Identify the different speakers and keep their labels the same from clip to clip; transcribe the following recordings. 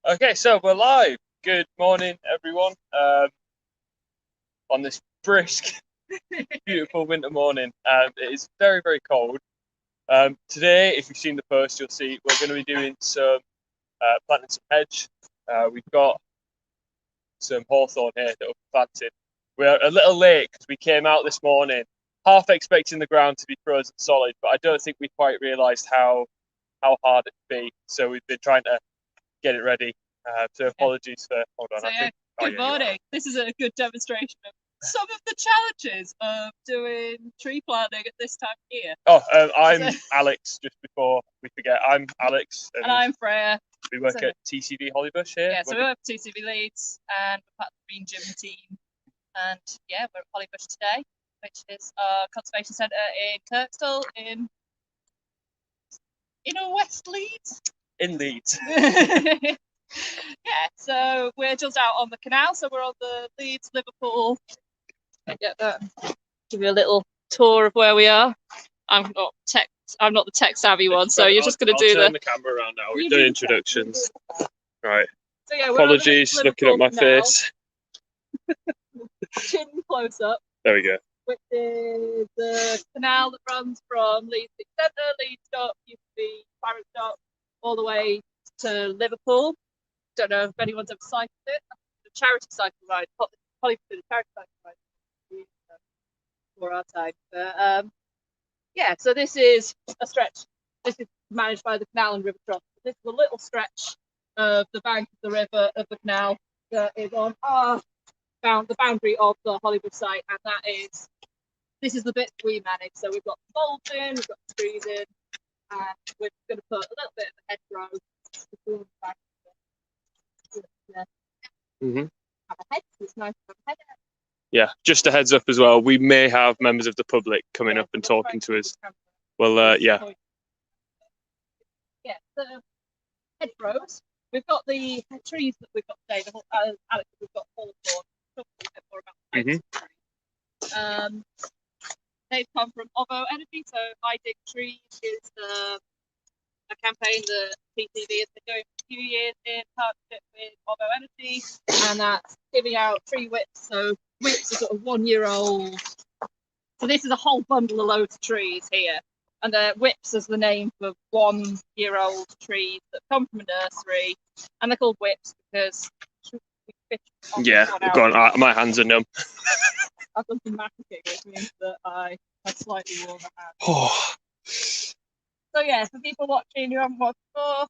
Speaker 1: Okay, so we're live. Good morning, everyone. On this brisk, beautiful winter morning. It is very, very cold. Today, if you've seen the post, you'll see we're going to be doing some planting some hedge. We've got some hawthorn here that we're planting. We're a little late because we came out this morning, half expecting the ground to be frozen solid, but I don't think we quite realised how hard it'd be. So we've been trying to get it ready. So apologies for. Hold on.
Speaker 2: So, good morning. This is a good demonstration of some of the challenges of doing tree planting at this time of year.
Speaker 1: Oh, I'm Alex. Just before we forget, I'm Alex,
Speaker 2: and I'm Freya.
Speaker 1: We work at TCV Hollybush here.
Speaker 2: Yeah, so we work at TCV Leeds, and we're part of the Green Gym team. And yeah, we're at Hollybush today, which is our conservation centre in Kirkstall in West Leeds.
Speaker 1: In Leeds.
Speaker 2: Yeah, so we're just out on the canal, so we're on the Leeds Liverpool. Get that. Give you a little tour of where we are. I'm not the tech savvy one, so you're just going to do
Speaker 1: turn the camera around now. We've done introductions. Right.
Speaker 2: So yeah,
Speaker 1: apologies, looking at my face.
Speaker 2: Chin close up.
Speaker 1: There we go.
Speaker 2: Which is the canal that runs from Leeds City Centre, Leeds Dock, used to be Pirate Dock, all the way to Liverpool. Don't know if anyone's ever cycled it. The charity cycle ride, probably been a charity cycle ride for our time. But yeah, so this is a stretch. This is managed by the Canal and River Trust. This is a little stretch of the bank of the river of the canal that is on the boundary of the Hollywood site, and this is the bit we manage. So we've got the bulbs in, we've got the trees in, and we're going to put a little bit of a hedgerow.
Speaker 1: Mm-hmm.
Speaker 2: Have a hedge. It's nice to have a hedge.
Speaker 1: Yeah, just a heads up as well. We may have members of the public coming up and talking to us. Well, yeah.
Speaker 2: Yeah, so hedgerows. We've got the trees that we've got today. Alex, we've got hawthorn. Talk a bit more about the trees. They've come from Ovo Energy. So I Dig Trees is a campaign that TCV has been doing for a few years in partnership with Ovo Energy, and that's giving out tree whips. So whips are sort of 1 year old. So this is a whole bundle of loads of trees here, and whips is the name for 1 year old trees that come from a nursery, and they're called whips because
Speaker 1: yeah, go on. My hands are numb.
Speaker 2: I've done some macking, which means that I have slightly warmer hands.
Speaker 1: Oh.
Speaker 2: So yeah, for people watching who haven't watched before,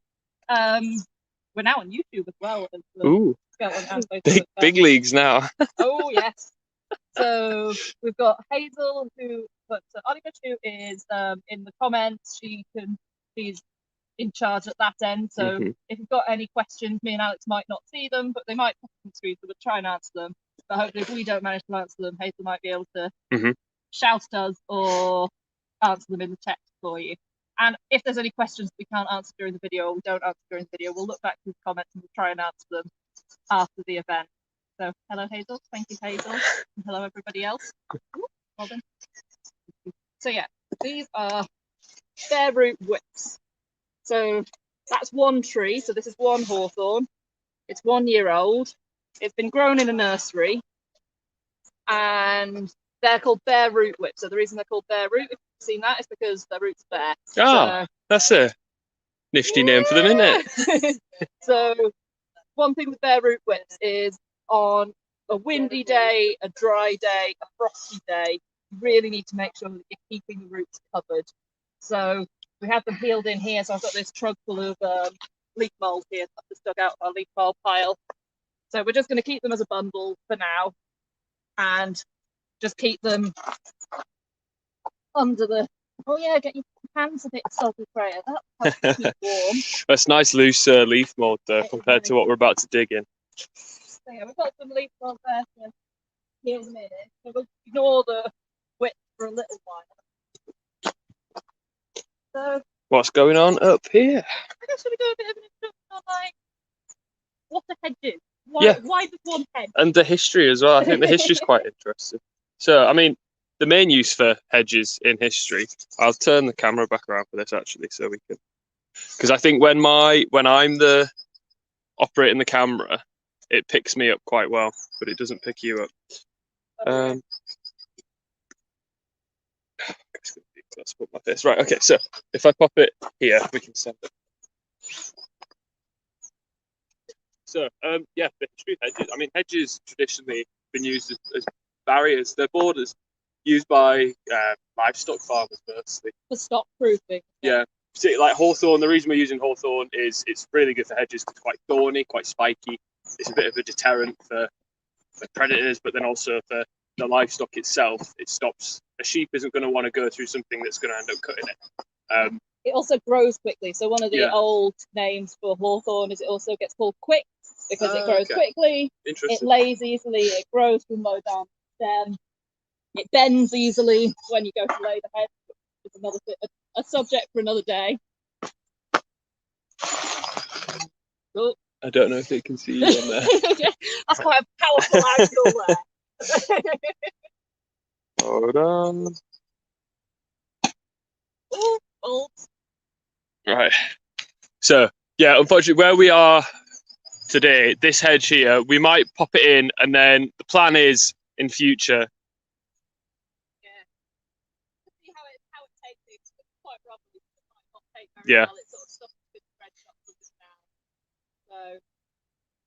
Speaker 2: we're now on YouTube as well.
Speaker 1: Ooh, big leagues now.
Speaker 2: Oh yes. So we've got Hazel, who is in the comments. She's in charge at that end. So if you've got any questions, me and Alex might not see them, but they might pop on the screen, so we'll try and answer them. But hopefully, if we don't manage to answer them, Hazel might be able to shout at us or answer them in the text for you. And if there's any questions we can't answer during the video or we don't answer during the video, we'll look back through the comments and we'll try and answer them after the event. So hello Hazel, thank you Hazel, and hello everybody else. Well done. So yeah, these are bare root whips. So that's one tree, so this is one hawthorn. It's 1 year old. It's been grown in a nursery, and they're called bare root whips. So the reason they're called bare root, if you've seen that, is because their roots are bare.
Speaker 1: Oh, so, that's a nifty name for them, isn't it?
Speaker 2: So one thing with bare root whips is on a windy day, a dry day, a frosty day, you really need to make sure that you're keeping the roots covered. So we have them peeled in here. So I've got this trug full of leaf mold here. I've just dug out our leaf mold pile. So we're just going to keep them as a bundle for now, and just keep them under the. Oh yeah, get your hands a bit salty, Freya. That helps keep warm.
Speaker 1: That's nice loose leaf mold though, compared to what we're about to dig in.
Speaker 2: So yeah, we've got some leaf mold there for here in a minute. So we'll ignore the width for a little while. So
Speaker 1: what's going on up here?
Speaker 2: I guess we'll do a bit of an introduction on like what a hedge is. Why does one hedge?
Speaker 1: And the history as well. I think the history is quite interesting. So, I mean, the main use for hedges in history, I'll turn the camera back around for this actually, so we can, because I think when I'm the operating the camera, it picks me up quite well, but it doesn't pick you up. Let's put my face right. Okay, so if I pop it here, we can send it. So yeah, the history of hedges. I mean, hedges traditionally been used as barriers. They're borders used by livestock farmers mostly
Speaker 2: for stock proofing.
Speaker 1: Yeah, particularly like hawthorn. The reason we're using hawthorn is it's really good for hedges. It's quite thorny, quite spiky. It's a bit of a deterrent for predators, but then also for the livestock itself. It stops a sheep isn't going to want to go through something that's going to end up cutting it.
Speaker 2: It also grows quickly. So one of the old names for hawthorn is it also gets called quick because it grows quickly. It lays easily. It grows from low down stem. It bends easily when you go to lay the head. It's another a subject for another day. Oh.
Speaker 1: I don't know if they can see you on there.
Speaker 2: That's quite a powerful angle there.
Speaker 1: Hold on.
Speaker 2: Oh, old.
Speaker 1: Right. So yeah, unfortunately, where we are today, this hedge here, we might pop it in, and then the plan is in future.
Speaker 2: See how it takes it. It's quite rough. It might not take very well. It sort of stuff with red shots now. So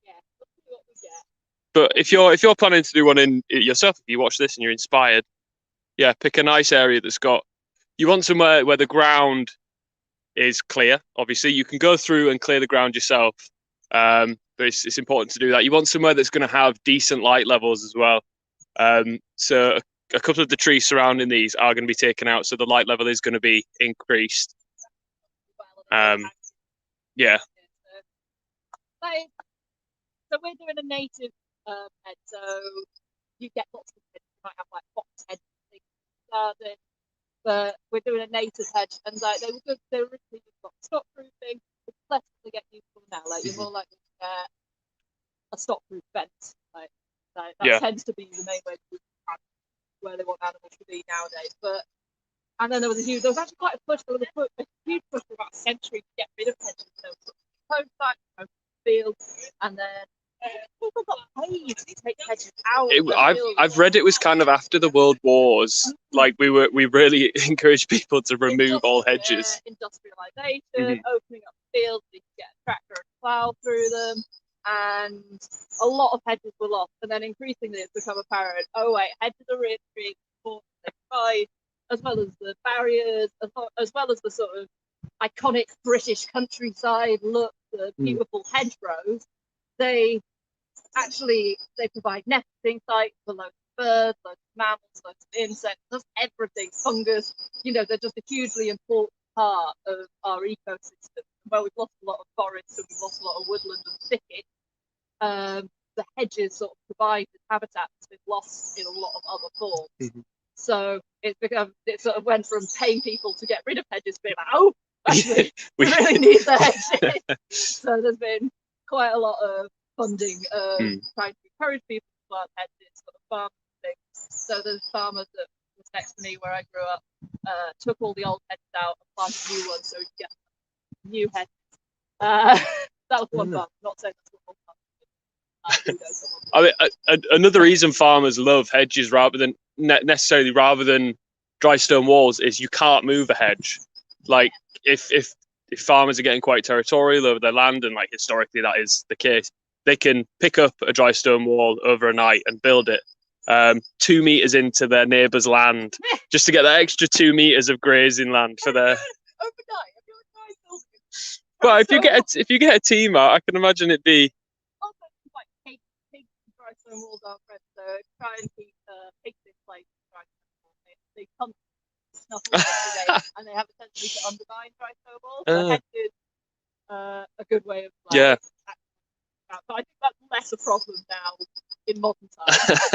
Speaker 2: yeah, let's see what we get.
Speaker 1: But if you're planning to do one in yourself, if you watch this and you're inspired, yeah, pick a nice area that's got. You want somewhere where the ground is clear. Obviously, you can go through and clear the ground yourself, but it's important to do that. You want somewhere that's going to have decent light levels as well. So a couple of the trees surrounding these are going to be taken out, so the light level is going to be increased. Yeah.
Speaker 2: So we're doing a native hedge, so you get lots of hedges. You might have like box hedges in the garden, but we're doing a native hedge, and like they were good. They were originally just got stock proofing. It's less to get used to now. Like you're more likely to get a stock proof fence. Like that tends to be the main way to where they want animals to be nowadays. But and then there was actually quite a push. There was a huge push for about a century to get rid of hedges. So home sites, fields, and then people got paid to take hedges out.
Speaker 1: I've read it was kind of after the World Wars. Like we really encouraged people to remove all hedges.
Speaker 2: Industrialization, opening up fields, so you could get a tractor and plow through them, and a lot of hedges were lost. And then increasingly, it's become apparent. Oh wait, hedges are really important. They provide, as well as the barriers, as well as the sort of iconic British countryside look, the beautiful hedgerows. They provide nesting sites for loads of birds, loads of mammals, loads of insects, just everything, fungus. They're just a hugely important part of our ecosystem. Where we've lost a lot of forests and we've lost a lot of woodland and thicket, the hedges sort of provide the habitat that's been lost in a lot of other forms. So it sort of went from paying people to get rid of hedges to being like, oh, actually, we really need the hedges. So there's been quite a lot of funding trying to encourage people to plant hedges, sort of farming things. So there's farmers that was next to me where I grew up, took all the old hedges out and planted new ones so we could get new hedges. That was one farm, not saying that's what
Speaker 1: I mean, another reason farmers love hedges rather than dry stone walls is you can't move a hedge. Like if farmers are getting quite territorial over their land, and like historically that is the case, they can pick up a dry stone wall over a night and build it 2 meters into their neighbour's land just to get that extra 2 meters of grazing land for their.
Speaker 2: Overnight,
Speaker 1: but if you get a team out, I can imagine it'd be.
Speaker 2: Pigs and dry stone walls are friends, so try and keep pigs in place. They hunt snuffle every day, and they have a tendency to undermine dry stone walls. So hedges a good way of but I think that's less a problem now in modern times.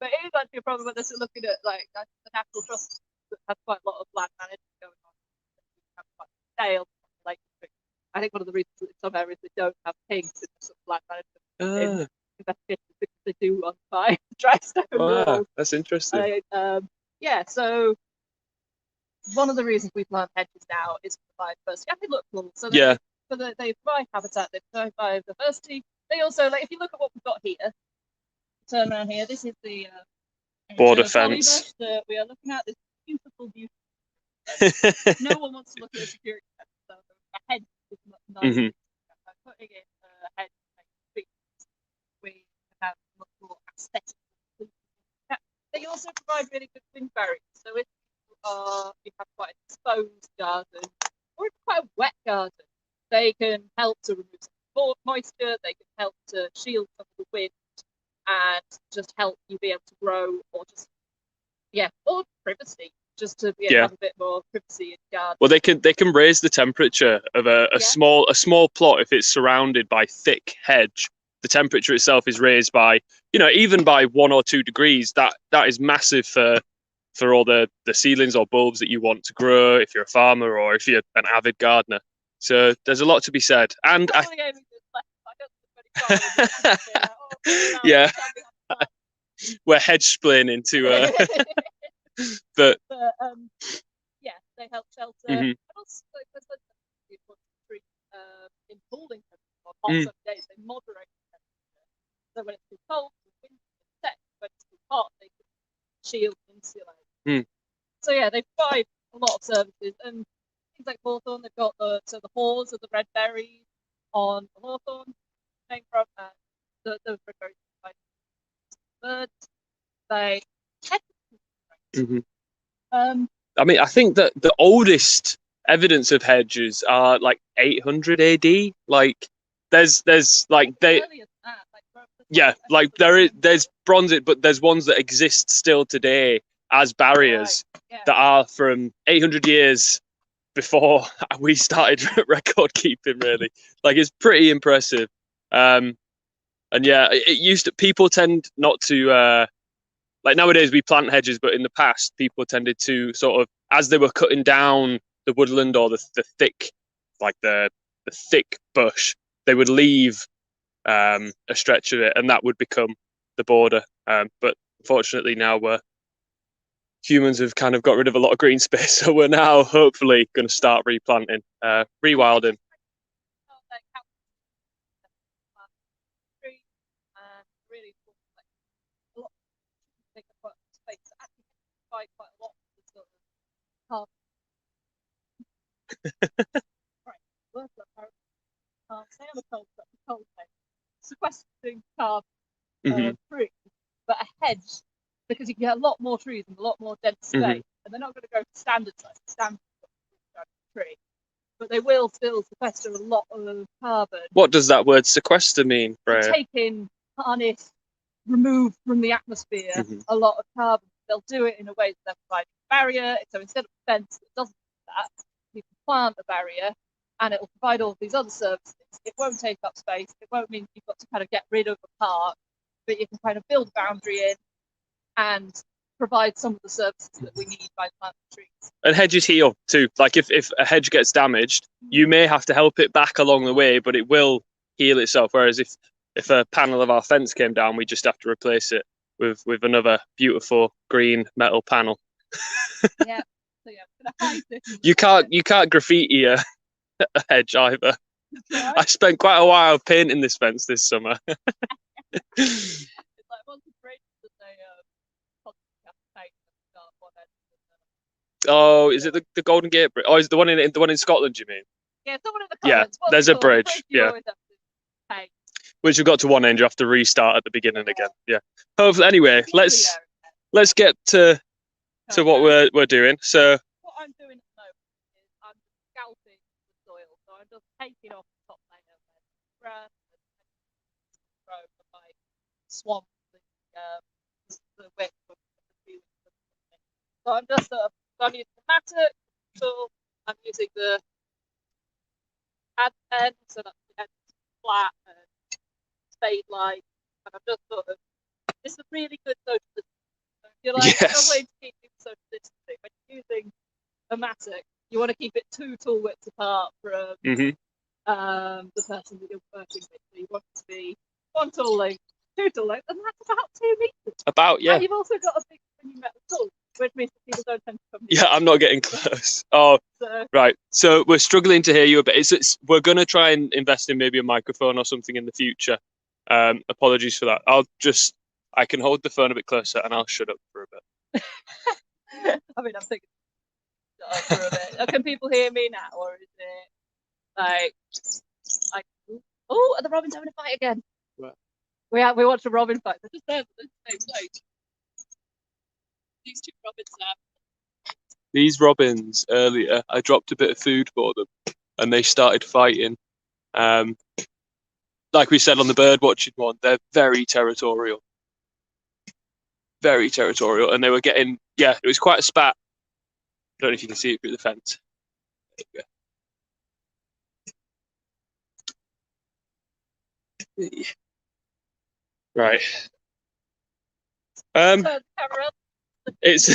Speaker 2: But it is actually a problem when they're still looking at like the National Trust that has quite a lot of land management going on. Scale, like I think one of the reasons that in some areas they don't have pigs in the sort of land management investigations because they do untie dry stone walls.
Speaker 1: That's interesting.
Speaker 2: So one of the reasons we plant hedges now is to provide first. Yeah, they look cool. So they provide habitat, they provide biodiversity. They also, like, if you look at what we've got here, turn around here. This is the
Speaker 1: border fence
Speaker 2: that we are looking at. This beautiful, beautiful. No one wants to look at a security fence, so a hedge is nice.
Speaker 1: Mm-hmm.
Speaker 2: By putting in a hedge, we have much more aesthetic. They also provide really good wind barriers. So if you have quite an exposed garden or quite a wet garden, they can help to remove some moisture. They can help to shield some of the wind and just help you be able to grow, or just or privacy, just to be able to have a bit more privacy in the garden.
Speaker 1: Well, they can raise the temperature of a small plot if it's surrounded by thick hedge. The temperature itself is raised by, even by 1 or 2 degrees. That is massive for all the seedlings or bulbs that you want to grow if you're a farmer or if you're an avid gardener. So there's a lot to be said. And yeah, we're hedge splaining to but
Speaker 2: they help shelter. And also, in cooling temperatures on hot sunny days, they moderate the temperature. So when it's too cold, the wind can set. When it's too hot, they can shield and insulate. So they provide a lot of services, and things like hawthorn. They've got the haws of the red berries on the hawthorn came from, and those red berries by birds. They
Speaker 1: I mean, I think that the oldest evidence of hedges are like 800 AD. Like there's like they there's bronze, but there's ones that exist still today as barriers that are from 800 years before we started record keeping, really. Like, it's pretty impressive. And it used to, people tend not to like nowadays we plant hedges, but in the past people tended to sort of, as they were cutting down the woodland or the thick, like the thick bush, they would leave a stretch of it, and that would become the border. But unfortunately now humans have kind of got rid of a lot of green space, so we're now hopefully going to start replanting, rewilding.
Speaker 2: Sequestering carbon free, but a hedge, because you can get a lot more trees and a lot more dense space, and they're not going to go to standard tree, but they will still sequester a lot of carbon.
Speaker 1: What does that word sequester mean, Freya?
Speaker 2: Take in, harness, remove from the atmosphere a lot of carbon. They'll do it in a way that they're providing a barrier. So instead of a fence that doesn't do that, you can plant a barrier, and it will provide all of these other services. It won't take up space. It won't mean you've got to kind of get rid of a park, but you can kind of build a boundary in and provide some of the services that we need by planting trees.
Speaker 1: And hedges heal too. Like if a hedge gets damaged, you may have to help it back along the way, but it will heal itself. Whereas if a panel of our fence came down, we just have to replace it with another beautiful green metal panel.
Speaker 2: Yeah. So I'm gonna hide this.
Speaker 1: You can't graffiti a hedge either. Right. I spent quite a while painting this fence this summer.
Speaker 2: It's like once the bridge that
Speaker 1: Oh, is it the Golden Gate Bridge? Oh, is it the one in Scotland? You mean?
Speaker 2: Yeah, someone in the comments.
Speaker 1: Yeah, there's a bridge. Yeah. Which you've got to one end, you have to restart at the beginning again. Yeah. Hopefully, anyway, let's get to what we're doing. So
Speaker 2: what I'm doing at the moment is I'm scalping the soil. So I'm just taking off the top layer of grass and my swamp, the width of the field. So I'm just I'm using the mattock tool. I'm using the pad pen, so that's the end flat and spade like, and I'm just this is a really good social distancing. So if you're like struggling to keep social distancing when you're using a mattock, you want to keep it 2 tool widths apart from the person that you're working with. So you want it to be 1 tool length, 2 tool length, and that's about 2 meters. And you've also got a big metal tool, which means that people don't tend to come near.
Speaker 1: Yeah, I'm not getting close. Oh,
Speaker 2: So.
Speaker 1: Right. So we're struggling to hear you a bit. We're going to try and invest in maybe a microphone or something in the future. Apologies for that. I can hold the phone a bit closer and I'll shut up for a bit.
Speaker 2: I mean, I'm thinking for a bit. Can people hear me now, or is it like, oh, are the robins having a fight again? Where? We watched a robin fight. They're just there at the same place. These two robins now.
Speaker 1: These robins earlier, I dropped a bit of food for them, and they started fighting. Like we said on the bird watching one, they're very territorial, and they were getting it was quite a spat. I don't know if you can see it through the fence. There you go. Right. It's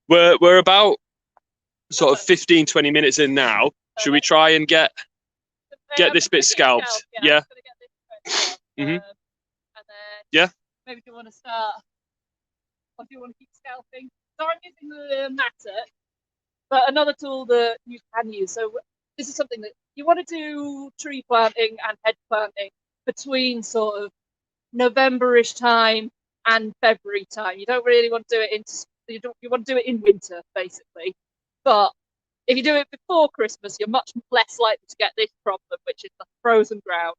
Speaker 1: we're about sort of 15-20 minutes in now. Should we try and get this bit scalped? Yeah.
Speaker 2: And then
Speaker 1: yeah.
Speaker 2: Maybe do you want to start, or do you want to keep scalping? So I'm using the mattock, but another tool that you can use. So this is something that you want to do tree planting and hedge planting between sort of November-ish time and February time. You don't really want to do it you want to do it in winter, basically. But if you do it before Christmas, you're much less likely to get this problem, which is the frozen ground.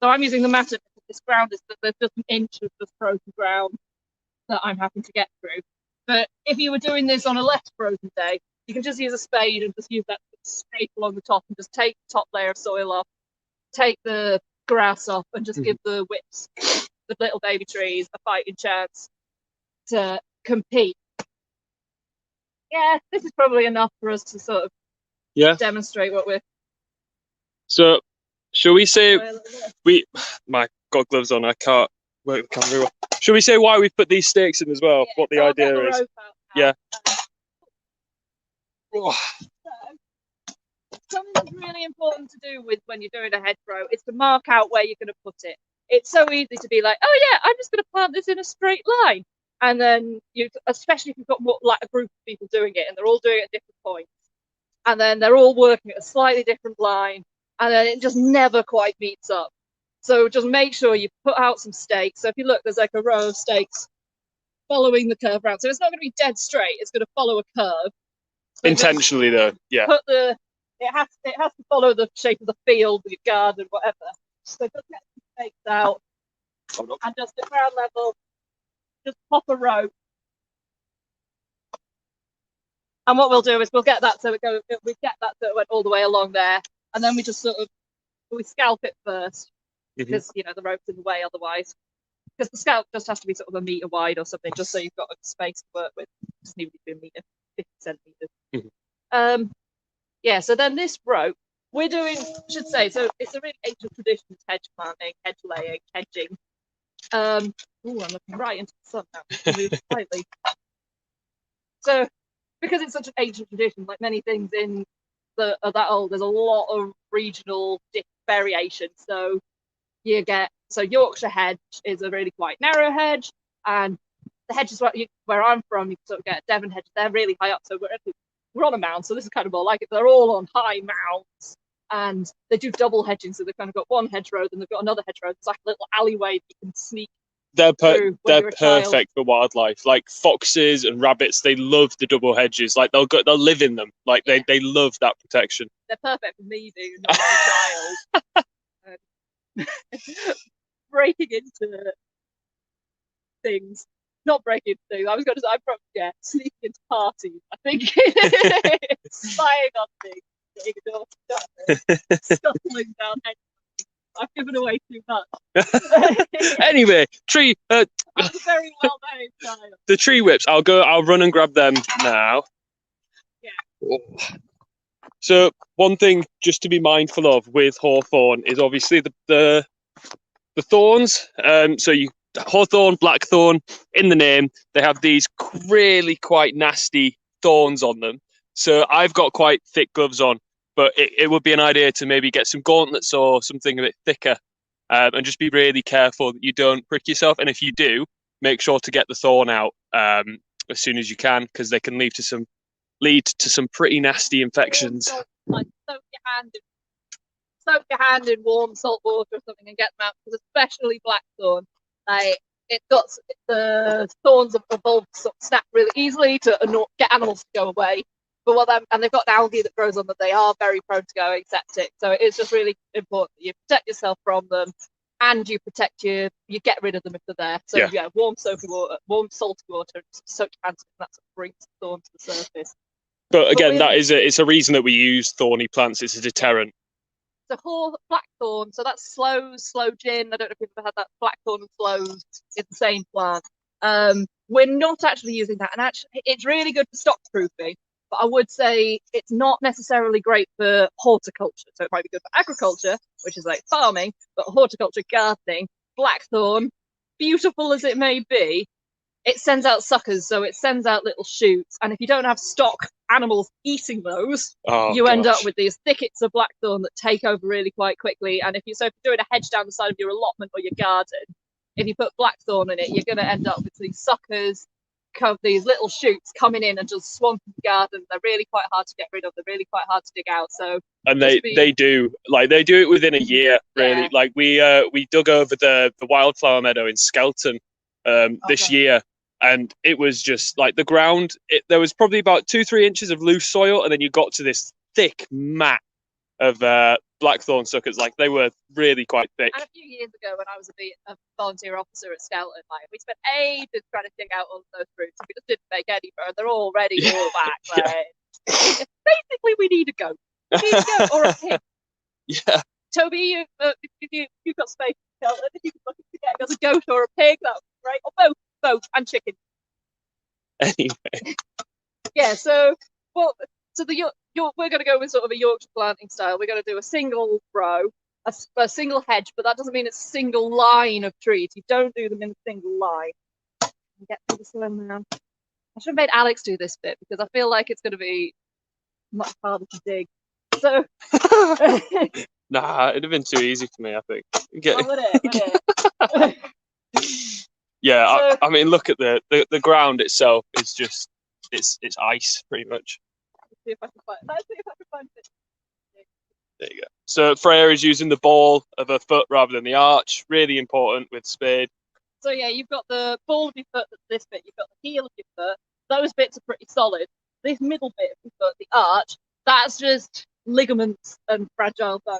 Speaker 2: So I'm using the mattock because this ground there's just an inch of the frozen ground that I'm having to get through. But if you were doing this on a less frozen day, you can just use a spade and just use that scrape along the top and just take the top layer of soil off, take the grass off, and just give the whips, the little baby trees, a fighting chance to compete. Yeah, this is probably enough for us to sort of demonstrate what we're.
Speaker 1: So, shall we say my got gloves on? I can't work the camera well. Shall we say why we've put these stakes in as well?
Speaker 2: Yeah,
Speaker 1: what the idea is? Yeah.
Speaker 2: Something that's really important to do with when you're doing a hedgerow is to mark out where you're going to put it. It's so easy to be like, oh yeah, I'm just going to plant this in a straight line. And then especially if you've got more like a group of people doing it and they're all doing it at different points. And then they're all working at a slightly different line. And then it just never quite meets up. So just make sure you put out some stakes. So if you look, there's like a row of stakes following the curve round. So it's not going to be dead straight. It's going to follow a curve. So
Speaker 1: intentionally though, yeah.
Speaker 2: It has to follow the shape of the field, the garden, whatever. So just get some stakes out and just at ground level, just pop a row. And what we'll do is we'll get that so it went all the way along there, and then we just we scalp it first because the rope's in the way otherwise. Because the scalp just has to be sort of a meter wide or something, just so you've got a space to work with. Just need to be a meter, 50 centimeters. So then this rope we're doing, should say, so it's a really ancient tradition, hedge planting, hedge laying, hedging. I'm looking right into the sun now. Move slightly. So because it's such an ancient tradition, like many things in that old, there's a lot of regional variation. So Yorkshire hedge is a really quite narrow hedge, and the hedges where I'm from, you can sort of get Devon hedges. They're really high up, so we're on a mound, so this is kind of more like it. They're all on high mounds, and they do double hedging, so they've kind of got one hedgerow, then they've got another hedgerow. It's like a little alleyway that you can sneak. They're
Speaker 1: perfect for wildlife. Like foxes and rabbits, they love the double hedges. Like they'll live in them. Like they love that protection.
Speaker 2: They're perfect for me being a child. Breaking into things. Not breaking into things. I was going to say, sneaking into parties. I think spying on things, getting a door scuttling down hedges. I've given away too much.
Speaker 1: Anyway, tree.
Speaker 2: I'm a very well behaved child.
Speaker 1: The tree whips. I'll run and grab them now.
Speaker 2: Yeah.
Speaker 1: Oh. So one thing just to be mindful of with hawthorn is obviously the thorns. Hawthorn, blackthorn, in the name, they have these really quite nasty thorns on them. So I've got quite thick gloves on, but it would be an idea to maybe get some gauntlets or something a bit thicker, and just be really careful that you don't prick yourself. And if you do, make sure to get the thorn out as soon as you can, because they can lead to some lead to some pretty nasty infections.
Speaker 2: Like soak your hand in warm salt water or something and get them out, because especially blackthorn, like it got the thorns of the bulbs sort of snap really easily to get animals to go away. But and they've got an algae that grows on them, they are very prone to going septic. So it's just really important that you protect yourself from them, and you you get rid of them if they're there. So yeah, warm salty water, and soak your hands, and that's what brings the thorn to the surface.
Speaker 1: But again, it's a reason that we use thorny plants. It's a deterrent.
Speaker 2: So blackthorn, so that's sloe gin. I don't know if you've ever had that. Blackthorn and sloes is the same plant. We're not actually using that, and actually it's really good for stock proofing, but I would say it's not necessarily great for horticulture. So it might be good for agriculture, which is like farming, but horticulture, gardening, blackthorn, beautiful as it may be, it sends out suckers, so it sends out little shoots, and if you don't have stock animals eating those, you end up with these thickets of blackthorn that take over really quite quickly. And if you're doing a hedge down the side of your allotment or your garden, if you put blackthorn in it, you're going to end up with these suckers, these little shoots coming in and just swamping the garden. They're really quite hard to get rid of. They're really quite hard to dig out. So
Speaker 1: they do it within a year, really. Yeah. Like we dug over the wildflower meadow in Skelton this year. And it was just like the ground, there was probably about 2-3 inches of loose soil, and then you got to this thick mat of blackthorn suckers. Like they were really quite thick.
Speaker 2: And a few years ago, when I was a volunteer officer at Skelton, like we spent ages trying to dig out all of those roots, and we just didn't make any further. They're already all back. Like, basically, we need a goat. We need a goat or a pig.
Speaker 1: Yeah.
Speaker 2: Toby, if you've got space in Skelton, if you could look to get us a goat or a pig, that would be great, or both, and chicken.
Speaker 1: Anyway.
Speaker 2: Yeah, so we're going to go with sort of a Yorkshire planting style. We're going to do a single row, a single hedge, but that doesn't mean it's a single line of trees. You don't do them in a single line. Get to the soil now. I should have made Alex do this bit, because I feel like it's going to be much harder to dig. So
Speaker 1: nah, it'd have been too easy for me, I think.
Speaker 2: Would it?
Speaker 1: Yeah, so, I mean, look at the ground itself. It's just it's ice pretty much.
Speaker 2: Let's see if I can find it.
Speaker 1: There you go. So Freya is using the ball of her foot rather than the arch. Really important with spade.
Speaker 2: So yeah, you've got the ball of your foot. That's this bit. You've got the heel of your foot. Those bits are pretty solid. This middle bit of your foot, the arch, that's just ligaments and fragile bone.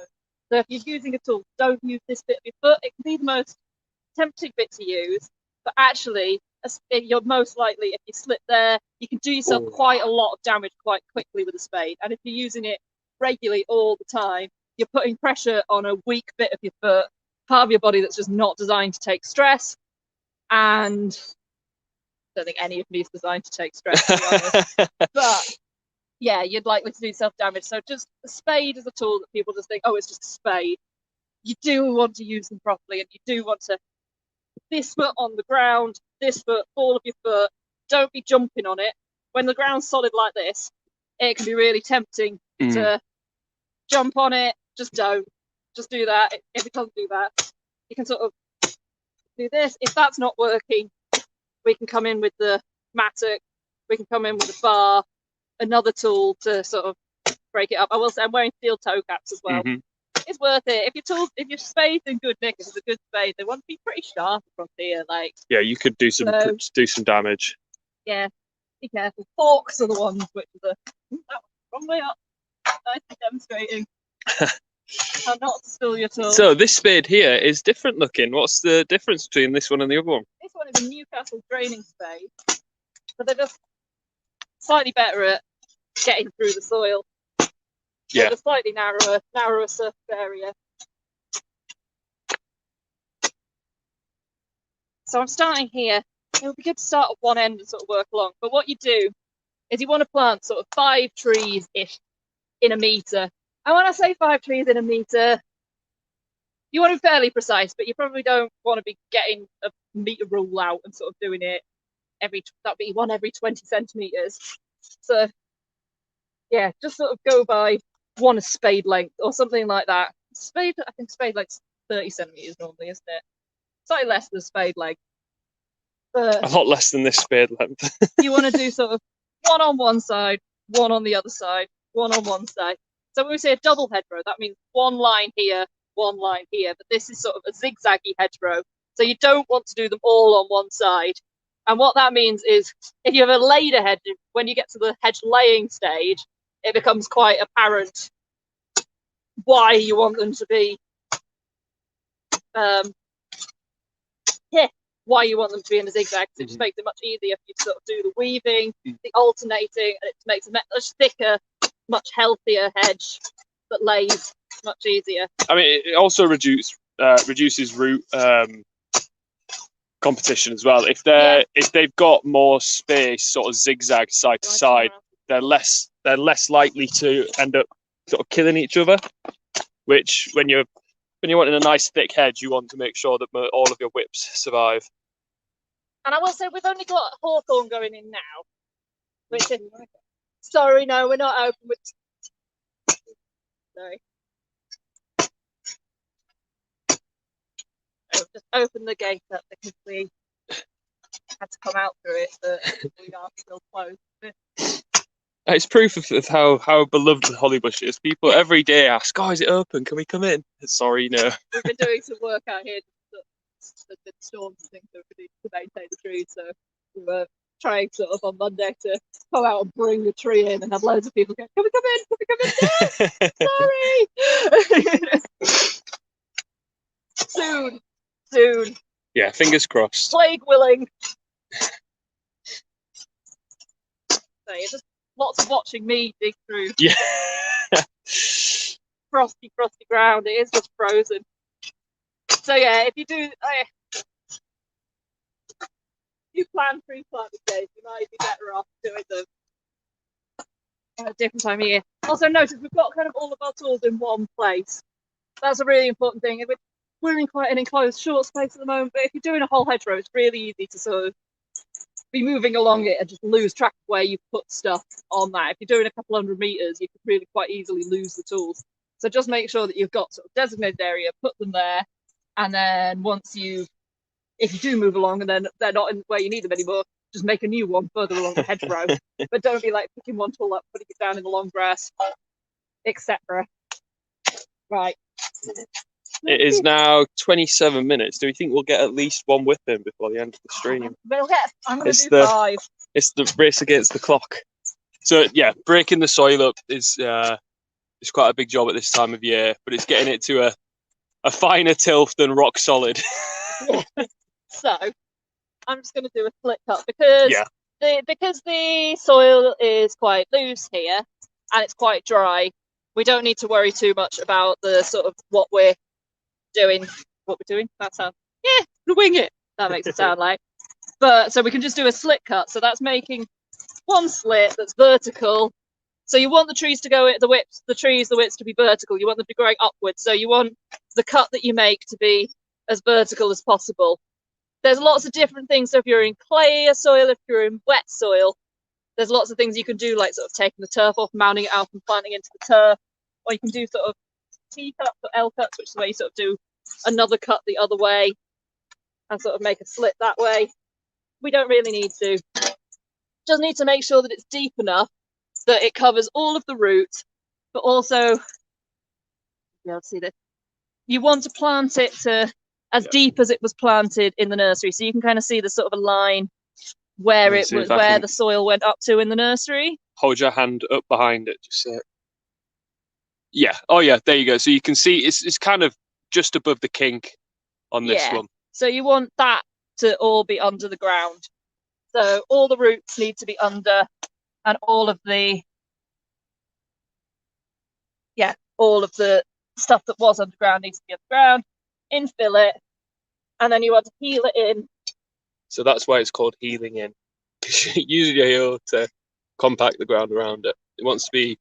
Speaker 2: So if you're using a tool, don't use this bit of your foot. It can be the most tempting bit to use. But actually, you're most likely, if you slip there, you can do yourself quite a lot of damage quite quickly with a spade. And if you're using it regularly all the time, you're putting pressure on a weak bit of your foot, part of your body that's just not designed to take stress. And I don't think any of me is designed to take stress, to be honest. But yeah, you're likely to do self-damage. So just a spade is a tool that people just think, oh, it's just a spade. You do want to use them properly, and you do want to this foot on the ground, this foot, ball of your foot. Don't be jumping on it. When the ground's solid like this, it can be really tempting to jump on it. Just don't. Just do that. If it doesn't do that, you can sort of do this. If that's not working, we can come in with the mattock. We can come in with a bar, another tool to sort of break it up. I will say I'm wearing steel toe caps as well. It's worth it. If your spade's in good nick, if it's a good spade, they want to be pretty sharp from here. Like
Speaker 1: you could do some damage.
Speaker 2: Yeah, be careful. Forks are the ones which are that wrong way up. Nicely demonstrating how not to spill your tool.
Speaker 1: So this spade here is different looking. What's the difference between this one and the other one?
Speaker 2: This one is a Newcastle draining spade, but they're just slightly better at getting through the soil.
Speaker 1: Yeah,
Speaker 2: a slightly narrower surface area. So I'm starting here. It would be good to start at one end and sort of work along. But what you do is you want to plant sort of 5 trees-ish in a metre. And when I say 5 trees in a metre, you want to be fairly precise, but you probably don't want to be getting a metre rule out and sort of doing it that'd be one every 20 centimetres. So yeah, just sort of go by one a spade length or something like that. I think spade length's 30 centimetres normally, isn't it? Slightly less than spade length. But
Speaker 1: a lot less than this spade length.
Speaker 2: you want to do sort of one on one side, one on the other side, one on one side. So when we say a double hedgerow, that means one line here, one line here. But this is sort of a zigzaggy hedgerow. So you don't want to do them all on one side. And what that means is if you have a later hedge, when you get to the hedge laying stage, it becomes quite apparent why you want them to be why you want them to be in a zigzag. It just makes it much easier for you to sort of do the weaving, the alternating, and it makes a much thicker, much healthier hedge that lays much easier.
Speaker 1: I mean, it also reduces root competition as well. If they've got more space, sort of zigzag side to side, they're less likely to end up sort of killing each other. Which when you're wanting a nice thick hedge, you want to make sure that all of your whips survive.
Speaker 2: And I will say we've only got hawthorn going in now. Which is, sorry, no, we're not open with. Sorry. I've just opened the gate up because we had to come out through it, but we are still closed.
Speaker 1: It's proof of how beloved the hollybush is. People every day ask, "Oh, is it open? Can we come in?" Sorry, no.
Speaker 2: We've been doing some work out here. There's been storms and things that we need to maintain the trees, so we were trying sort of on Monday to go out and bring the tree in and have loads of people go, "Can we come in? Can we come in?" Sorry. Soon.
Speaker 1: Yeah, fingers crossed.
Speaker 2: Plague willing. So you're just lots of watching me dig through.
Speaker 1: Yeah.
Speaker 2: frosty ground. It is just frozen. So yeah, if you do, you plan pre-planting days, you might be better off doing them at a different time of year. Also notice we've got kind of all of our tools in one place. That's a really important thing. We're in quite an enclosed short space at the moment, but if you're doing a whole hedgerow, it's really easy to sort of be moving along it and just lose track of where you put stuff on that. If you're doing a couple 100 meters, you could really quite easily lose the tools. So just make sure that you've got sort of designated area, put them there, and then if you do move along and then they're not in where you need them anymore, just make a new one further along the hedgerow. But don't be like picking one tool up, putting it down in the long grass, etc. Right.
Speaker 1: It is now 27 minutes. Do we think we'll get at least one whip in before the end of the stream?
Speaker 2: I'm going to do 5.
Speaker 1: It's the race against the clock. So yeah, breaking the soil up is quite a big job at this time of year, but it's getting it to a finer tilth than rock solid.
Speaker 2: Yeah. So I'm just going to do a split cut because the soil is quite loose here and it's quite dry. We don't need to worry too much about the sort of what we're doing. That sounds, wing it. That makes it sound like. But so we can just do a slit cut. So that's making one slit that's vertical. So you want the trees to go, the widths to be vertical. You want them to be growing upwards. So you want the cut that you make to be as vertical as possible. There's lots of different things. So if you're in clay soil, if you're in wet soil, there's lots of things you can do, like sort of taking the turf off, mounting it out and planting into the turf. Or you can do sort of T cuts or L cuts, which is the way you sort of do another cut the other way and sort of make a slit that way. We don't really need to. Just need to make sure that it's deep enough that it covers all of the root, but also, see this. You want to plant it to as deep as it was planted in the nursery, so you can kind of see the sort of a line where it was, where the soil went up to in the nursery.
Speaker 1: Hold your hand up behind it, just so. Yeah. Oh yeah. There you go. So you can see it's kind of just above the kink on this one.
Speaker 2: So you want that to all be under the ground. So all the roots need to be under, and all of the stuff that was underground needs to be underground. Infill it, and then you want to heel it in.
Speaker 1: So that's why it's called heeling in. Use your heel to compact the ground around it. It wants to be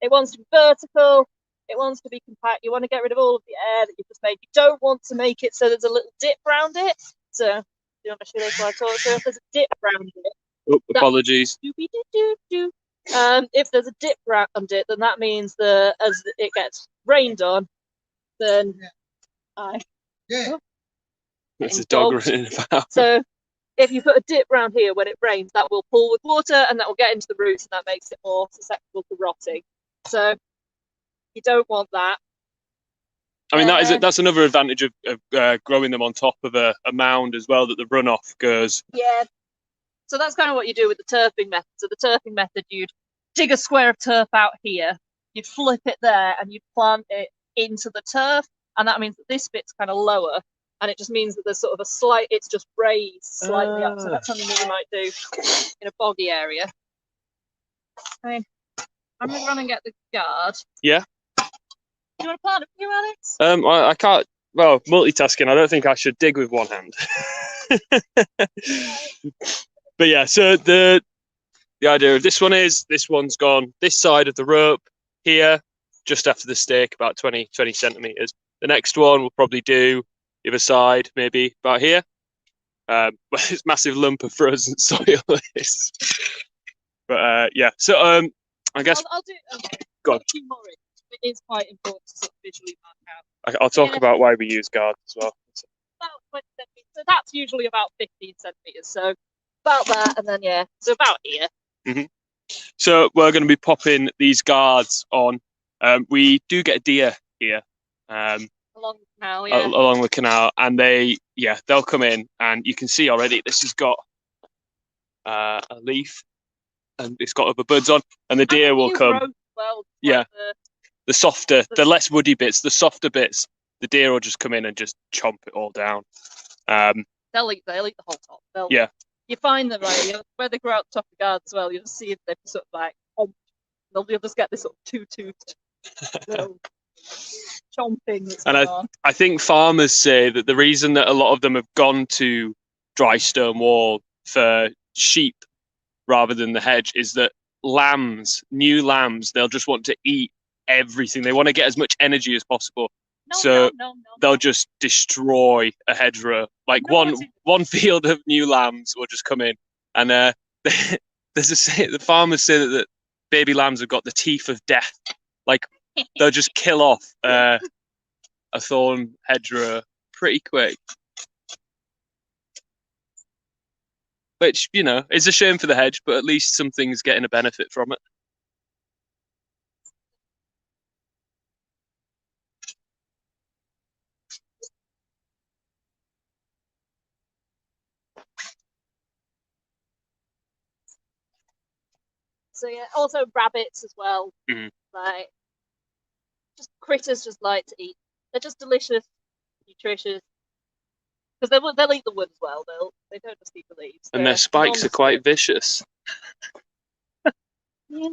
Speaker 2: vertical. It wants to be compact. You want to get rid of all of the air that you've just made. You don't want to make it so there's a little dip around it. So, do you want to show this while I talk? So if there's a dip around it.
Speaker 1: Oh, apologies.
Speaker 2: If there's a dip around it, then that means that as it gets rained on, then
Speaker 1: there's a dog running about.
Speaker 2: So if you put a dip round here when it rains, that will pull with water and that will get into the roots, and that makes it more susceptible to rotting. So you don't want that.
Speaker 1: I mean, that's another advantage of growing them on top of a mound as well, that the runoff goes.
Speaker 2: Yeah. So that's kind of what you do with the turfing method. So the turfing method, you'd dig a square of turf out here, you'd flip it there, and you'd plant it into the turf, and that means that this bit's kind of lower, and it just means that there's sort of a slight, it's just raised slightly up. So that's something that you might do in a boggy area. I mean, I'm going to run and get the guard.
Speaker 1: Yeah.
Speaker 2: Do you want to plant a few, Alex?
Speaker 1: I can't. Well, multitasking. I don't think I should dig with one hand. But yeah, so the idea of this one's gone this side of the rope here, just after the stake, about 20 centimeters. The next one we'll probably do the other side, maybe about here. It's massive lump of frozen soil. But yeah, so I guess
Speaker 2: I'll do. Okay.
Speaker 1: Go on.
Speaker 2: It is quite important to sort of visually mark out.
Speaker 1: I'll talk about why we use guards as well.
Speaker 2: About 20 centimeters. So that's usually about 15 centimeters. So about that, and then yeah, so about here.
Speaker 1: Mm-hmm. So we're going to be popping these guards on. We do get deer here.
Speaker 2: Along the canal, yeah.
Speaker 1: Along the canal, and they'll come in, and you can see already this has got a leaf, and it's got other buds on, and the deer will come.
Speaker 2: Well,
Speaker 1: yeah. The softer, the less woody bits, the softer bits, the deer will just come in and just chomp it all down.
Speaker 2: They'll eat the whole top.
Speaker 1: Yeah.
Speaker 2: You find them where they grow out the top of guards as well. You'll see if they're sort of like you'll just get this sort of two-toothed little chomping that's going on.
Speaker 1: I think farmers say that the reason that a lot of them have gone to dry stone wall for sheep rather than the hedge is that new lambs, they'll just want to eat everything. They want to get as much energy as possible. They'll just destroy a hedgerow. Like one field of new lambs will just come in, and the farmers say that baby lambs have got the teeth of death. Like they'll just kill off a thorn hedgerow pretty quick. Which, is a shame for the hedge, but at least something's getting a benefit from it.
Speaker 2: So yeah, also rabbits as well.
Speaker 1: Mm-hmm.
Speaker 2: Like, just critters just like to eat. They're just delicious, nutritious. Because they'll eat the wood as well. They don't just eat the leaves.
Speaker 1: And their spikes are quite vicious.
Speaker 2: Yeah.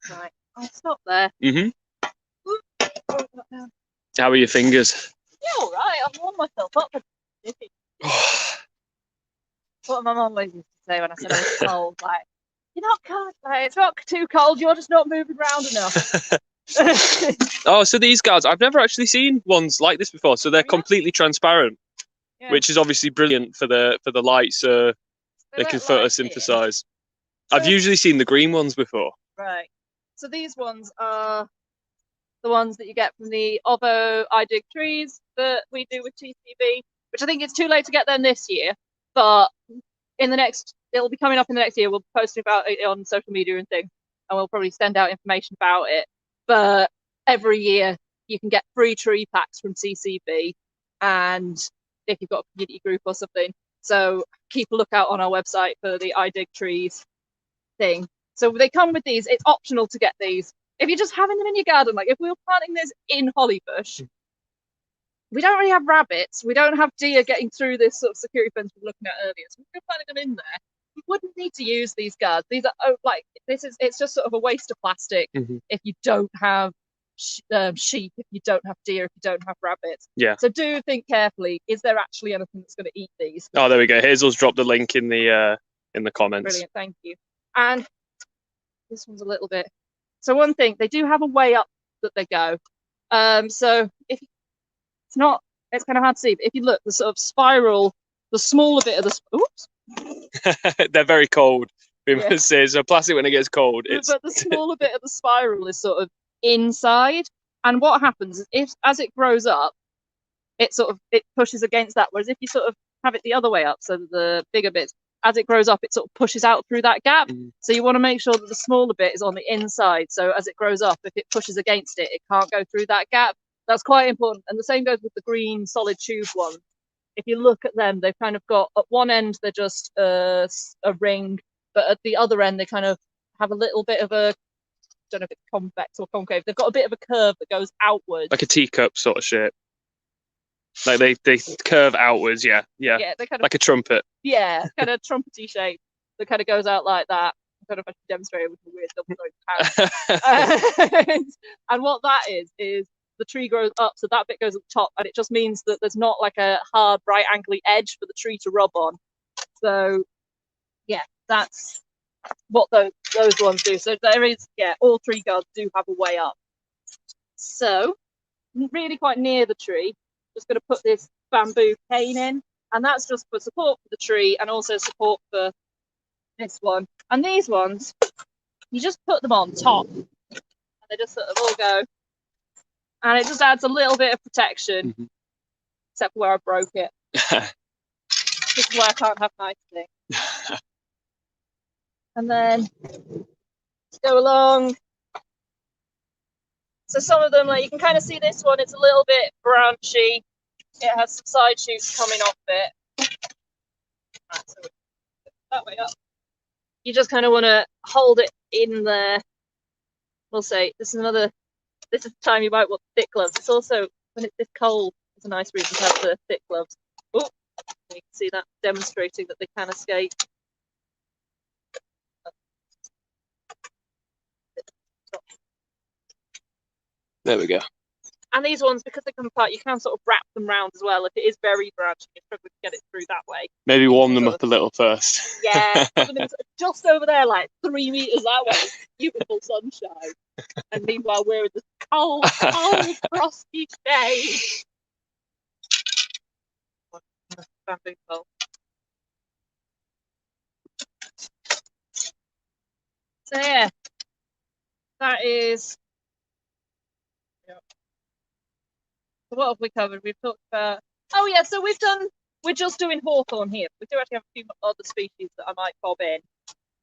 Speaker 2: Right, I'll stop there.
Speaker 1: Mm-hmm. How are your fingers?
Speaker 2: Yeah, all right. I've warmed myself up. What my mum always used to say when I said I was cold, like, you're not cold. Like, it's not too cold. You're just not moving around enough.
Speaker 1: Oh, so these guards, I've never actually seen ones like this before. So they're completely transparent, which is obviously brilliant for the light, so they can photosynthesize. I've usually seen the green ones before.
Speaker 2: Right. So these ones are the ones that you get from the Ovo I Dig trees that we do with TCB, which I think it's too late to get them this year, but it'll be coming up in the next year. We'll post about it on social media and things, and we'll probably send out information about it. But every year you can get free tree packs from CCB, and if you've got a community group or something, so keep a lookout on our website for the I Dig trees thing. So they come with these. It's optional to get these. If you're just having them in your garden, like if we were planting this in Hollybush, we don't really have rabbits. We don't have deer getting through this sort of security fence we were looking at earlier. So if we're planting them in there, we wouldn't need to use these guards. These are it's just sort of a waste of plastic if you don't have sheep, if you don't have deer, if you don't have rabbits.
Speaker 1: Yeah.
Speaker 2: So do think carefully. Is there actually anything that's going to eat these?
Speaker 1: Oh, there we go. Hazel's dropped the link in the comments.
Speaker 2: Brilliant, thank you. And this one's a little bit. So one thing, they do have a way up that they go. So if it's kind of hard to see. But if you look, the sort of spiral, the smaller bit of the
Speaker 1: they're very cold. We must say, so plastic when it gets cold.
Speaker 2: But the smaller bit of the spiral is sort of inside, and what happens is as it grows up, it pushes against that. Whereas if you sort of have it the other way up, so that the bigger bits, as it grows up, it sort of pushes out through that gap. So you want to make sure that the smaller bit is on the inside. So as it grows up, if it pushes against it, it can't go through that gap. That's quite important. And the same goes with the green solid tube ones. If you look at them, they've kind of got, at one end, they're just a ring, but at the other end, they kind of have a little bit of a, I don't know if it's convex or concave. They've got a bit of a curve that goes outwards.
Speaker 1: Like a teacup sort of shape. Like they curve outwards, yeah.
Speaker 2: Yeah, they kind of,
Speaker 1: like a trumpet.
Speaker 2: Yeah, kind of trumpety shape that kind of goes out like that. I don't know if I can demonstrate it with a weird double joint. And what that is the tree grows up, so that bit goes at the top, and it just means that there's not like a hard right angly edge for the tree to rub on. So yeah, that's what those ones do. So there is, yeah, all tree guards do have a way up. So really quite near the tree, just going to put this bamboo cane in, and that's just for support for the tree and also support for this one. And these ones, you just put them on top, and they just sort of all go, and it just adds a little bit of protection, except for where I broke it. This is where I can't have nice things. And then let's go along. So some of them, like you can kind of see this one, it's a little bit branchy. It has some side shoots coming off it. Right, so that way up. You just kind of want to hold it in there. We'll say this is the time you might want thick gloves. It's also, when it's this cold, it's a nice reason to have the thick gloves. Oh, you can see that demonstrating that they can escape.
Speaker 1: There we go.
Speaker 2: And these ones, because they come apart, you can sort of wrap them round as well. If it is very branching, you're struggling to get it through that way.
Speaker 1: Maybe warm them up a little first.
Speaker 2: Yeah, just over there, like 3 meters that way. Beautiful sunshine. And meanwhile, we're in the cold, frosty shade. Bamboo pole. So yeah, that is. So what have we covered? We've talked about. Oh yeah, so we're just doing hawthorn here. We do actually have a few other species that I might bob in,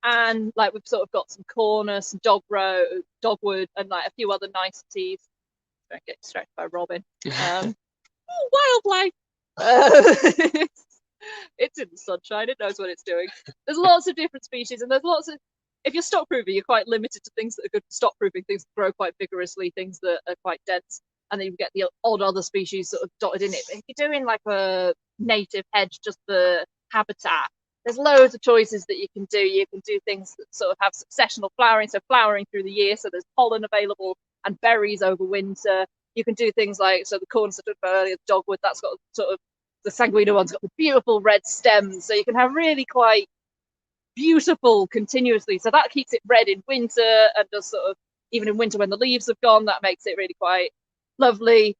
Speaker 2: and like we've sort of got some cornus, some dogwood, and like a few other niceties. Don't get distracted by Robin. Wildlife. It's in the sunshine. It knows what it's doing. There's lots of different species, and there's lots of. If you're stock proofing, you're quite limited to things that are good for stock proofing, things that grow quite vigorously, things that are quite dense, and then you get the odd other species sort of dotted in it. But if you're doing like a native hedge just for habitat, there's loads of choices that you can do. You can do things that sort of have successional flowering, so flowering through the year, so there's pollen available and berries over winter. You can do things like, so the cornus I talked about earlier, the dogwood, that's got sort of, the sanguina one's got the beautiful red stems, so you can have really quite beautiful continuously. So that keeps it red in winter, and does sort of, even in winter when the leaves have gone, that makes it really quite lovely.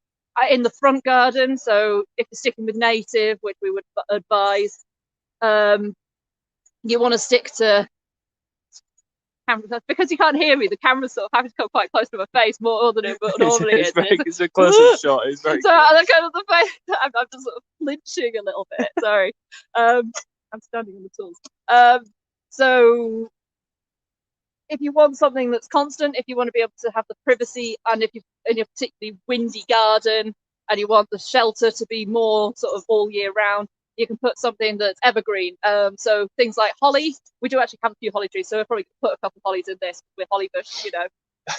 Speaker 2: In the front garden, so if you're sticking with native, which we would advise, you want to stick to camera, because you can't hear me, the camera's sort of having to come quite close to my face more than it normally is.
Speaker 1: It's a close-up shot. It's very
Speaker 2: so I kind of the face, I'm just sort of flinching a little bit. Sorry. I'm standing on the tools. So if you want something that's constant, if you want to be able to have the privacy, and if you're in a particularly windy garden and you want the shelter to be more sort of all year round, you can put something that's evergreen. So things like holly, we do actually have a few holly trees, so we'll probably put a couple of hollies in this. We're holly bush, you know.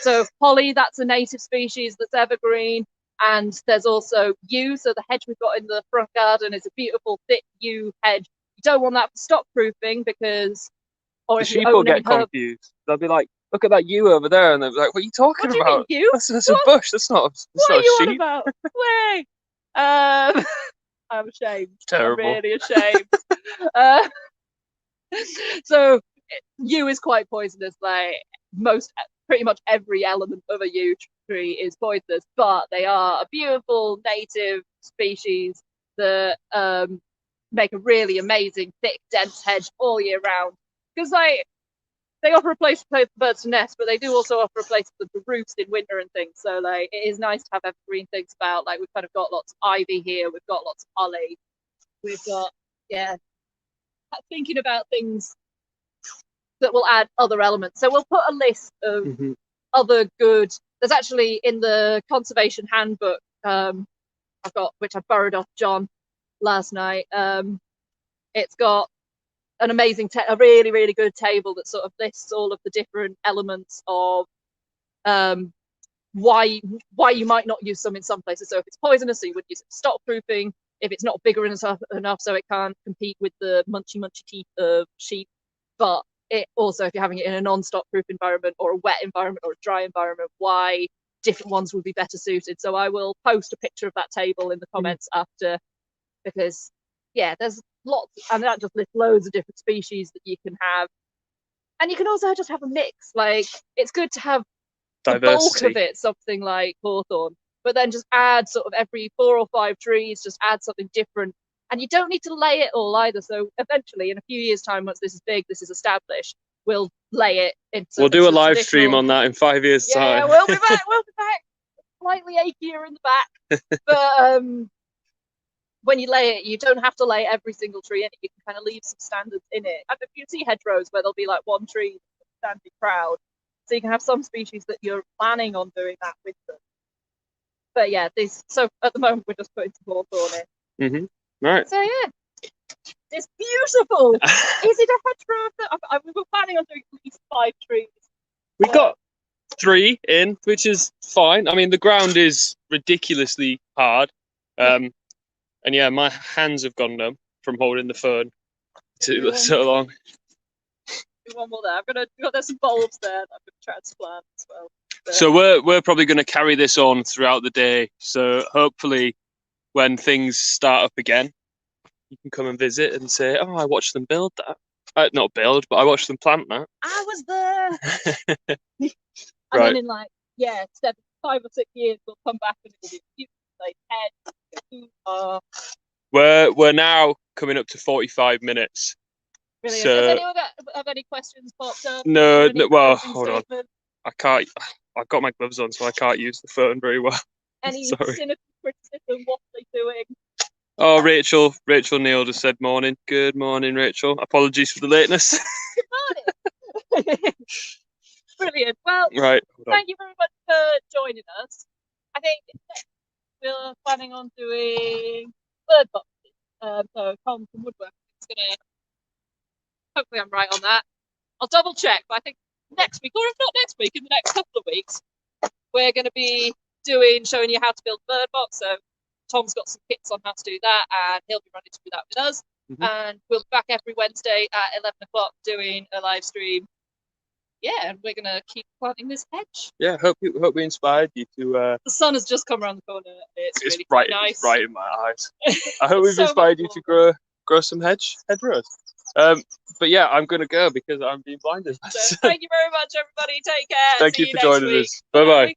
Speaker 2: So holly, that's a native species that's evergreen. And there's also yew. So the hedge we've got in the front garden is a beautiful thick yew hedge. You don't want that for stock proofing because, or if
Speaker 1: people get confused. They'll be like, "Look at that yew over there," and they'll be like, "What are you talking about?
Speaker 2: You?
Speaker 1: That's a bush. That's not a sheep."
Speaker 2: About? Way. I'm ashamed.
Speaker 1: Terrible.
Speaker 2: I'm really ashamed. So yew is quite poisonous. Like pretty much every element of a yew tree is poisonous, but they are a beautiful native species that make a really amazing thick, dense hedge all year round. Because like they offer a place for birds to nest, but they do also offer a place for them to roost in winter and things. So like it is nice to have evergreen things about. Like we've kind of got lots of ivy here, we've got lots of holly, we've got yeah, thinking about things that will add other elements. So we'll put a list of other good. There's actually in the conservation handbook I've got, which I borrowed off John last night. It's got an amazing, a really, really good table that sort of lists all of the different elements of why you might not use some in some places. So if it's poisonous, so you would use it for stock proofing. If it's not bigger enough so it can't compete with the munchy teeth of sheep. But it also, if you're having it in a non-stock proof environment or a wet environment or a dry environment, why different ones would be better suited. So I will post a picture of that table in the comments after, because yeah, there's lots, and that just lists loads of different species that you can have. And you can also just have a mix. Like, it's good to have the bulk of it, something like hawthorn, but then just add sort of every 4 or 5 trees, just add something different. And you don't need to lay it all either. So eventually, in a few years' time, once this is big, this is established, we'll lay it into.
Speaker 1: We'll do a live stream on that in 5 years' time.
Speaker 2: Yeah, we'll be back. We'll be back. Slightly achier in the back, but when you lay it, you don't have to lay every single tree in it. You can kind of leave some standards in it. And if you see hedgerows where there'll be like one tree standing proud, so you can have some species that you're planning on doing that with them. But yeah, so at the moment we're just putting some hawthorn in.
Speaker 1: Right.
Speaker 2: So yeah, it's beautiful. Is it a hedgerow? We were planning on doing at least 5 trees.
Speaker 1: We got 3 in, which is fine. I mean, the ground is ridiculously hard. And yeah, my hands have gone numb from holding the phone so long.
Speaker 2: One more there. There's some bulbs there that I'm going to transplant as well.
Speaker 1: So we're probably going to carry this on throughout the day. So hopefully, when things start up again, you can come and visit and say, "Oh, I watched them build that." Not build, but I watched them plant that.
Speaker 2: I was there. And
Speaker 1: right.
Speaker 2: then in 5 or 6 years, we'll come back and it'll be hedge.
Speaker 1: We're now coming up to 45 minutes.
Speaker 2: Brilliant. So, does anyone have any questions popped up?
Speaker 1: No. Well, hold on. I can't. I've got my gloves on, so I can't use the phone very well.
Speaker 2: Any cynical criticism? What are they doing?
Speaker 1: Oh, Rachel Neal just said morning. Good morning, Rachel. Apologies for the lateness.
Speaker 2: Good morning. Brilliant. Well,
Speaker 1: right.
Speaker 2: Thank you very much for joining us. I think we're planning on doing bird boxes. So Tom from Woodwork is gonna. Hopefully, I'm right on that. I'll double check, but I think next week, or if not next week, in the next couple of weeks, we're going to be showing you how to build a bird box. So Tom's got some kits on how to do that, and he'll be running through that with us. And we'll be back every Wednesday at 11 o'clock doing a live stream. Yeah, and we're going to keep planting this hedge. Yeah, hope we inspired you to. The sun has just come around the corner. It's really quite nice. It's right in my eyes. I hope we've inspired you to grow some hedgerows. But yeah, I'm going to go because I'm being blinded. So thank you very much, everybody. Take care. Thank you for joining us. Bye bye.